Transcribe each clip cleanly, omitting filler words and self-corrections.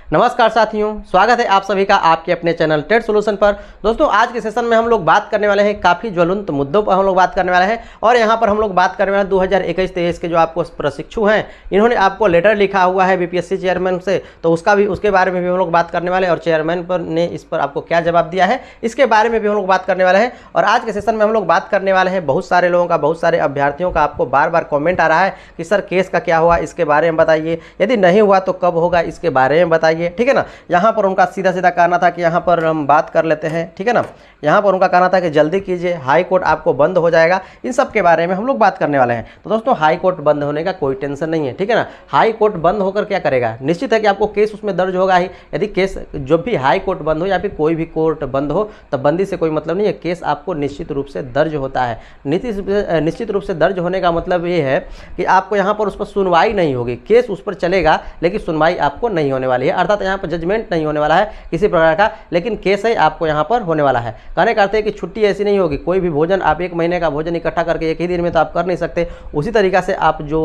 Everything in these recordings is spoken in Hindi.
नमस्कार साथियों, स्वागत है आप सभी का आपके अपने चैनल टेट सॉल्यूशन पर। दोस्तों आज के सेशन में हम लोग बात करने वाले हैं काफ़ी ज्वलंत मुद्दों पर हम लोग बात करने वाले हैं। और यहाँ पर हम लोग बात करने वाले हैं 2021-23 के जो आपको प्रशिक्षु हैं, इन्होंने आपको लेटर लिखा हुआ है बीपीएससी चेयरमैन से, तो उसके बारे में भी हम लोग बात करने वाले हैं। और चेयरमैन पर ने इस पर आपको क्या जवाब दिया है इसके बारे में भी हम लोग बात करने वाले हैं। और आज के सेशन में हम लोग बात करने वाले हैं बहुत सारे लोगों का, बहुत सारे अभ्यर्थियों का आपको बार बार कॉमेंट आ रहा है कि सर केस का क्या हुआ इसके बारे में बताइए, यदि नहीं हुआ तो कब होगा इसके बारे में बताइए। ठीक है ना, यहाँ पर उनका सीधा सीधा कहना था कि यहाँ पर हम बात कर लेते हैं। ठीक है ना, यहाँ पर उनका कहना था कि जल्दी कीजिए, हाई कोर्ट आपको बंद हो जाएगा। इन सब के बारे में हम लोग बात करने वाले हैं। तो दोस्तों हाई कोर्ट बंद होने का कोई टेंशन नहीं है। ठीक है ना, हाई कोर्ट बंद होकर क्या करेगा, निश्चित है कि आपको केस उसमें दर्ज होगा ही। यदि केस जब भी हाई कोर्ट बंद हो या फिर कोई भी कोर्ट बंद हो तब बंदी से कोई मतलब नहीं है, केस आपको निश्चित रूप से दर्ज होता है। निश्चित रूप से दर्ज होने का मतलब ये है कि आपको यहाँ पर उस पर सुनवाई नहीं होगी, केस उस पर चलेगा लेकिन सुनवाई आपको नहीं होने वाली है। अर्थात यहाँ पर जजमेंट नहीं होने वाला है किसी प्रकार का, लेकिन केस है आपको यहाँ पर होने वाला है। कहने का अर्थ है कि छुट्टी ऐसी नहीं होगी, कोई भी भोजन आप एक महीने का भोजन इकट्ठा करके एक ही दिन में तो आप कर नहीं सकते। उसी तरीका से आप जो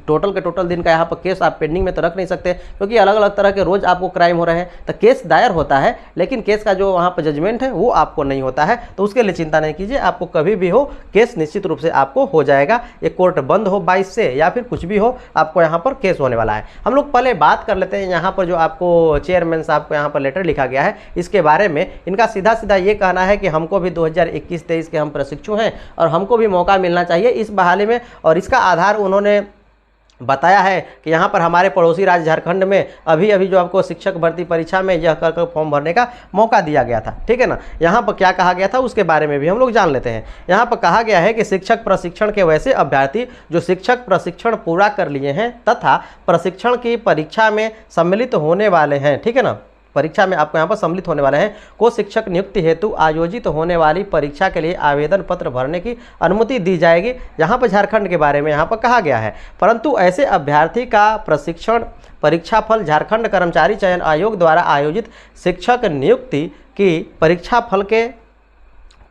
टोटल के टोटल दिन का यहाँ पर केस आप पेंडिंग में तो रख नहीं सकते, क्योंकि अलग अलग तरह के रोज आपको क्राइम हो रहे हैं। तो केस दायर होता है लेकिन केस का जो वहाँ पर जजमेंट है वो आपको नहीं होता है। तो उसके लिए चिंता नहीं कीजिए, आपको कभी भी हो केस निश्चित रूप से आपको हो जाएगा। ये कोर्ट बंद हो 22 से या फिर कुछ भी हो, आपको यहाँ पर केस होने वाला है। हम लोग पहले बात कर लेते हैं यहाँ पर जो आपको चेयरमैन साहब को यहाँ पर लेटर लिखा गया है इसके बारे में। इनका सीधा सीधा ये कहना है कि हमको भी 2021-23 के हम प्रशिक्षु हैं और हमको भी मौका मिलना चाहिए इस बहाली में। और इसका आधार उन्होंने बताया है कि यहाँ पर हमारे पड़ोसी राज्य झारखंड में अभी अभी जो आपको शिक्षक भर्ती परीक्षा में यह कर फॉर्म भरने का मौका दिया गया था। ठीक है ना, यहाँ पर क्या कहा गया था उसके बारे में भी हम लोग जान लेते हैं। यहाँ पर कहा गया है कि शिक्षक प्रशिक्षण के वैसे अभ्यर्थी जो शिक्षक प्रशिक्षण पूरा कर लिए हैं तथा प्रशिक्षण की परीक्षा में सम्मिलित होने वाले हैं, ठीक है ना, परीक्षा में आपको यहाँ पर सम्मिलित होने वाले हैं, को शिक्षक नियुक्ति हेतु आयोजित होने वाली परीक्षा के लिए आवेदन पत्र भरने की अनुमति दी जाएगी। यहाँ पर झारखंड के बारे में यहाँ पर कहा गया है। परंतु ऐसे अभ्यर्थी का प्रशिक्षण परीक्षा फल झारखंड कर्मचारी चयन आयोग द्वारा आयोजित शिक्षक नियुक्ति की परीक्षा फल के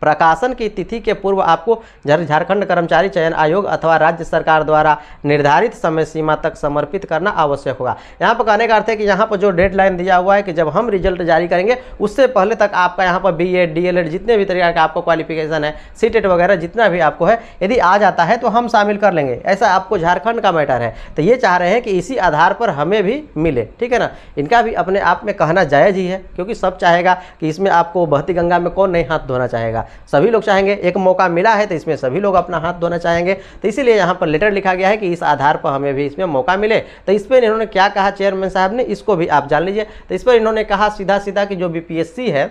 प्रकाशन की तिथि के पूर्व आपको झारखंड कर्मचारी चयन आयोग अथवा राज्य सरकार द्वारा निर्धारित समय सीमा तक समर्पित करना आवश्यक होगा। यहाँ पर कहने का अर्थ है कि यहाँ पर जो डेडलाइन दिया हुआ है कि जब हम रिजल्ट जारी करेंगे उससे पहले तक आपका यहाँ पर बीएड डीएलएड जितने भी तरीके का आपको क्वालिफिकेशन है, सीटेट वगैरह जितना भी आपको है, यदि आ जाता है तो हम शामिल कर लेंगे। ऐसा आपको झारखंड का मैटर है, तो ये चाह रहे हैं कि इसी आधार पर हमें भी मिले। ठीक है ना, इनका भी अपने आप में कहना जायज़ ही है, क्योंकि सब चाहेगा कि इसमें आपको बहती गंगा में कौन नहीं हाथ धोना चाहेगा, सभी लोग चाहेंगे। एक मौका मिला है तो इसमें सभी लोग अपना हाथ धोना चाहेंगे। तो इसीलिए यहाँ पर लेटर लिखा गया है कि इस आधार पर हमें भी इसमें मौका मिले। तो इस पर इन्होंने क्या कहा चेयरमैन साहब ने, इसको भी आप जान लीजिए। तो इस पर इन्होंने कहा सीधा सीधा कि जो बीपीएससी है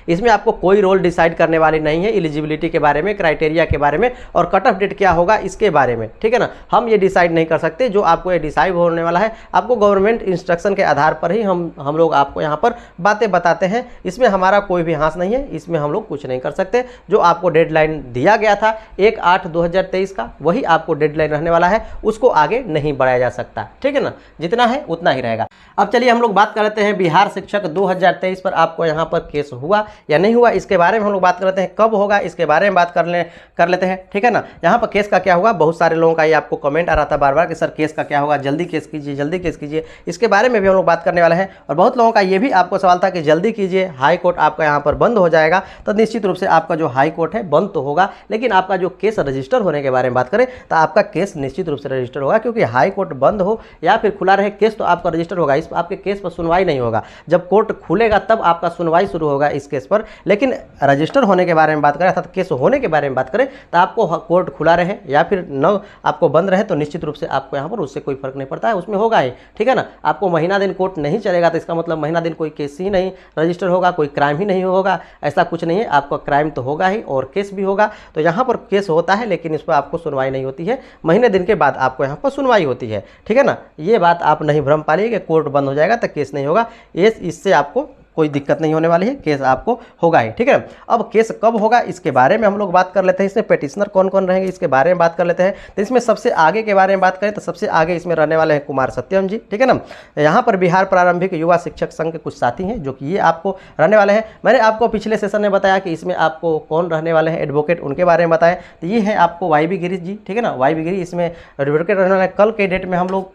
इसमें आपको कोई रोल डिसाइड करने वाली नहीं है, एलिजिबिलिटी के बारे में, क्राइटेरिया के बारे में और कट ऑफ डेट क्या होगा इसके बारे में। ठीक है ना, हम ये डिसाइड नहीं कर सकते। जो आपको ये डिसाइड होने वाला है आपको गवर्नमेंट इंस्ट्रक्शन के आधार पर ही हम लोग आपको यहाँ पर बातें बताते हैं। इसमें हमारा कोई भी हाथ नहीं है, इसमें हम लोग कुछ नहीं कर सकते। जो आपको डेडलाइन दिया गया था 1/8/2023 का, वही आपको डेडलाइन रहने वाला है, उसको आगे नहीं बढ़ाया जा सकता। ठीक है ना, जितना है उतना ही रहेगा। अब चलिए हम लोग बात कर लेते हैं बिहार शिक्षक 2023 पर आपको यहाँ पर केस हुआ या नहीं हुआ इसके बारे में हम लोग बात कर लेते हैं। कब होगा इसके बारे में बात कर लेते हैं। ठीक है ना, यहाँ पर केस का क्या हुआ, बहुत सारे लोगों का ये आपको कमेंट आ रहा था बार बार कि सर केस का क्या होगा, जल्दी केस कीजिए, जल्दी केस कीजिए। इसके बारे में भी हम लोग बात करने वाले हैं। और बहुत लोगों का ये भी आपको सवाल था कि जल्दी कीजिए, हाई कोर्ट आपका यहाँ पर बंद हो जाएगा। तो निश्चित रूप से आपका जो हाई कोर्ट है बंद तो होगा, लेकिन आपका जो केस रजिस्टर होने के बारे में बात करें तो आपका केस निश्चित रूप से रजिस्टर होगा, क्योंकि हाई कोर्ट बंद हो या फिर खुला रहे, केस तो आपका रजिस्टर होगा। इस आपके केस पर सुनवाई नहीं होगा, जब कोर्ट खुलेगा तब आपका सुनवाई शुरू होगा इस केस पर। लेकिन रजिस्टर होने के बारे में बात करें अर्थात केस होने के बारे में बात करें तो आपको कोर्ट खुला रहे या फिर न आपको बंद रहे तो निश्चित रूप से आपको यहाँ पर उससे कोई फर्क नहीं पड़ता है, उसमें होगा ही। ठीक है ना, आपको महीना दिन कोर्ट नहीं चलेगा तो इसका मतलब महीना दिन कोई केस ही नहीं रजिस्टर होगा, कोई क्राइम ही नहीं होगा, ऐसा कुछ नहीं है। आपका क्राइम तो होगा ही और केस भी होगा। तो यहाँ पर केस होता है लेकिन इस पर आपको सुनवाई नहीं होती है, महीने दिन के बाद आपको यहाँ पर सुनवाई होती है। ठीक है ना, ये बात आप नहीं भ्रम पालिए कि कोर्ट बंद हो जाएगा तो केस नहीं होगा, इससे आपको कोई दिक्कत नहीं होने वाली है, केस आपको होगा ही। ठीक है, अब केस कब होगा इसके बारे में हम लोग बात कर लेते हैं। इसमें पेटिशनर कौन कौन रहेंगे इसके बारे में बात कर लेते हैं। तो इसमें सबसे आगे के बारे में बात करें तो सबसे आगे इसमें रहने वाले हैं कुमार सत्यम जी। ठीक है ना, यहाँ पर बिहार प्रारंभिक युवा शिक्षक संघ के कुछ साथी हैं जो कि ये आपको रहने वाले हैं। मैंने आपको पिछले सेशन में बताया कि इसमें आपको कौन रहने वाले हैं, एडवोकेट, उनके बारे में बताया। तो ये है आपको वाई बी गिरीश जी। ठीक है ना, वाई बी गिरीश इसमें एडवोकेट रहने वाले हैं। कल के डेट में हम लोग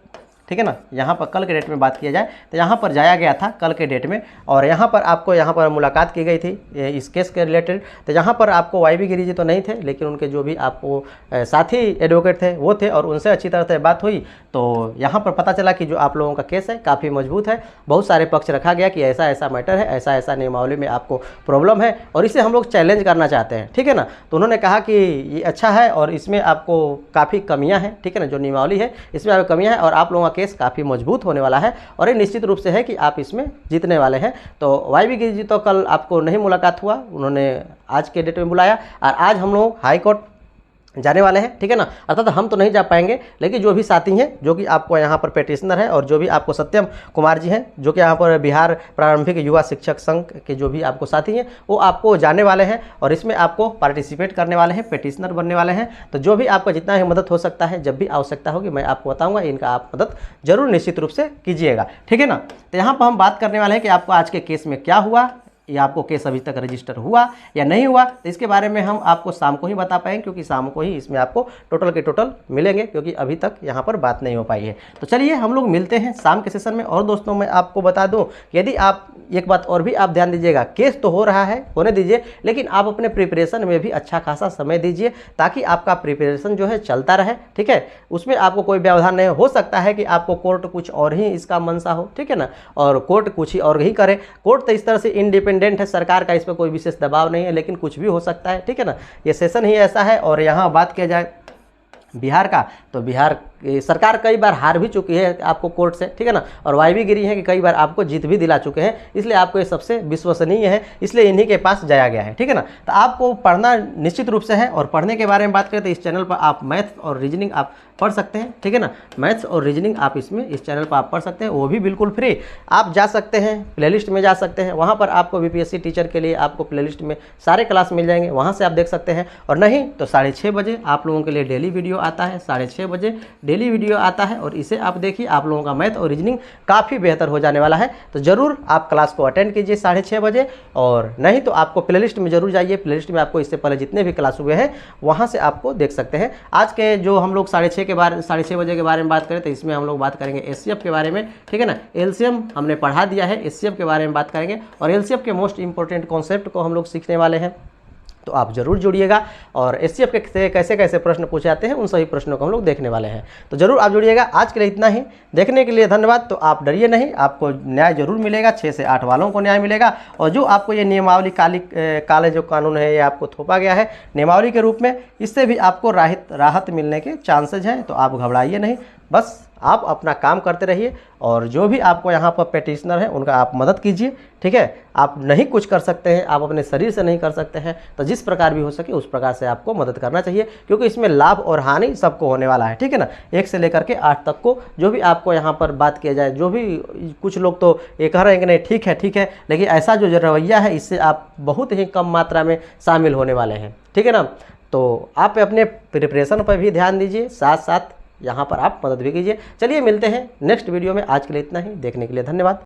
ठीक है ना, यहाँ पर कल के डेट में बात किया जाए तो यहाँ पर जाया गया था कल के डेट में, और यहाँ पर आपको यहाँ पर मुलाकात की गई थी इस केस के रिलेटेड। तो यहाँ पर आपको YB गिरी जी तो नहीं थे, लेकिन उनके जो भी आपको साथी एडवोकेट थे वो थे, और उनसे अच्छी तरह से बात हुई। तो यहाँ पर पता चला कि जो आप लोगों का केस है काफ़ी मजबूत है, बहुत सारे पक्ष रखा गया कि ऐसा ऐसा मैटर है, ऐसा ऐसा नियमावली में आपको प्रॉब्लम है और इसे हम लोग चैलेंज करना चाहते हैं, ठीक है ना। तो उन्होंने कहा कि ये अच्छा है और इसमें आपको काफ़ी कमियाँ हैं, ठीक है ना, जो नियमावली है इसमें आपको कमियाँ हैं और आप लोगों का केस काफ़ी मजबूत होने वाला है, और ये निश्चित रूप से है कि आप इसमें जीतने वाले हैं। तो YB गिरी जी तो कल आपको नहीं मुलाकात हुआ, उन्होंने आज के डेट में बुलाया, और आज हम लोग हाई कोर्ट जाने वाले हैं, ठीक है ना। अर्थात हम तो नहीं जा पाएंगे, लेकिन जो भी साथी हैं जो कि आपको यहाँ पर पेटिशनर हैं, और जो भी आपको सत्यम कुमार जी हैं जो कि यहाँ पर बिहार प्रारंभिक युवा शिक्षक संघ के जो भी आपको साथी हैं वो आपको जाने वाले हैं, और इसमें आपको पार्टिसिपेट करने वाले हैं, पेटिशनर बनने वाले हैं। तो जो भी आपका जितना ही मदद हो सकता है, जब भी आवश्यकता होगी मैं आपको बताऊँगा, इनका आप मदद जरूर निश्चित रूप से कीजिएगा, ठीक है ना। तो यहाँ पर हम बात करने वाले हैं कि आपको आज के केस में क्या हुआ, या आपको केस अभी तक रजिस्टर हुआ या नहीं हुआ। तो इसके बारे में हम आपको शाम को ही बता पाएंगे, क्योंकि शाम को ही इसमें आपको टोटल के टोटल मिलेंगे, क्योंकि अभी तक यहाँ पर बात नहीं हो पाई है। तो चलिए हम लोग मिलते हैं शाम के सेशन में। और दोस्तों मैं आपको बता दूं, यदि आप एक बात और भी आप ध्यान दीजिएगा, केस तो हो रहा है, होने दीजिए, लेकिन आप अपने प्रिपरेशन में भी अच्छा खासा समय दीजिए, ताकि आपका प्रिपरेशन जो है चलता रहे, ठीक है। उसमें आपको कोई व्यवधान नहीं हो सकता है कि आपको कोर्ट कुछ और ही इसका मंशा हो, ठीक है ना, और कोर्ट कुछ ही और ही करे। कोर्ट तो इस तरह से इंडिपेंडेंट है, सरकार का इस पर कोई विशेष दबाव नहीं है, लेकिन कुछ भी हो सकता है, ठीक है ना। ये सेशन ही ऐसा है। और यहाँ बात किया जाए बिहार का, तो बिहार सरकार कई बार हार भी चुकी है आपको कोर्ट से, ठीक है ना, और YB गिरी है कि कई बार आपको जीत भी दिला चुके हैं, इसलिए आपको ये सबसे विश्वसनीय है, इसलिए इन्हीं के पास जाया गया है, ठीक है ना। तो आपको पढ़ना निश्चित रूप से है, और पढ़ने के बारे में बात करें तो इस चैनल पर आप मैथ्स और रीजनिंग आप पढ़ सकते हैं, ठीक है ना। मैथ्स और रीजनिंग आप इसमें इस चैनल पर आप पढ़ सकते हैं, वो भी बिल्कुल फ्री। आप जा सकते हैं प्लेलिस्ट में जा सकते हैं, वहाँ पर आपको BPSC टीचर के लिए आपको प्लेलिस्ट में सारे क्लास मिल जाएंगे, वहाँ से आप देख सकते हैं। और नहीं तो 6:30 बजे आप लोगों के लिए डेली वीडियो आता है, 6:30 बजे डेली वीडियो आता है, और इसे आप देखिए, आप लोगों का मैथ और रीजनिंग काफ़ी बेहतर हो जाने वाला है। तो ज़रूर आप क्लास को अटेंड कीजिए 6:30 बजे, और नहीं तो आपको प्लेलिस्ट में जरूर जाइए। प्लेलिस्ट में आपको इससे पहले जितने भी क्लास हुए हैं वहाँ से आपको देख सकते हैं। आज के जो हम लोग 6:30 बजे के बारे में बात करें तो इसमें हम लोग बात करेंगे HCF के बारे में, ठीक है ना। LCM हमने पढ़ा दिया है, HCF के बारे में बात करेंगे, और LCF के मोस्ट इंपॉर्टेंट कॉन्सेप्ट को हम लोग सीखने वाले हैं। तो आप जरूर जुड़िएगा, और HCF के कैसे कैसे प्रश्न पूछे जाते हैं उन सभी प्रश्नों को हम लोग देखने वाले हैं। तो जरूर आप जुड़िएगा। आज के लिए इतना ही, देखने के लिए धन्यवाद। तो आप डरिए नहीं, आपको न्याय जरूर मिलेगा, 6 से 8 वालों को न्याय मिलेगा। और जो आपको ये नियमावली काले जो कानून है ये आपको थोपा गया है नियमावली के रूप में, इससे भी आपको राहत मिलने के चांसेज हैं। तो आप घबराइए नहीं, बस आप अपना काम करते रहिए, और जो भी आपको यहाँ पर पेटिशनर है उनका आप मदद कीजिए, ठीक है। आप नहीं कुछ कर सकते हैं, आप अपने शरीर से नहीं कर सकते हैं, तो जिस प्रकार भी हो सके उस प्रकार से आपको मदद करना चाहिए, क्योंकि इसमें लाभ और हानि सबको होने वाला है, ठीक है ना। 1 से लेकर के 8 तक को जो भी आपको यहाँ पर बात किया जाए, जो भी कुछ लोग तो ये कह रहे हैं कि नहीं ठीक है, लेकिन ऐसा जो रवैया है इससे आप बहुत ही कम मात्रा में शामिल होने वाले हैं, ठीक है ना। तो आप अपने प्रिपरेशन पर भी ध्यान दीजिए, साथ साथ यहाँ पर आप मदद भी कीजिए। चलिए मिलते हैं नेक्स्ट वीडियो में। आज के लिए इतना ही, देखने के लिए धन्यवाद।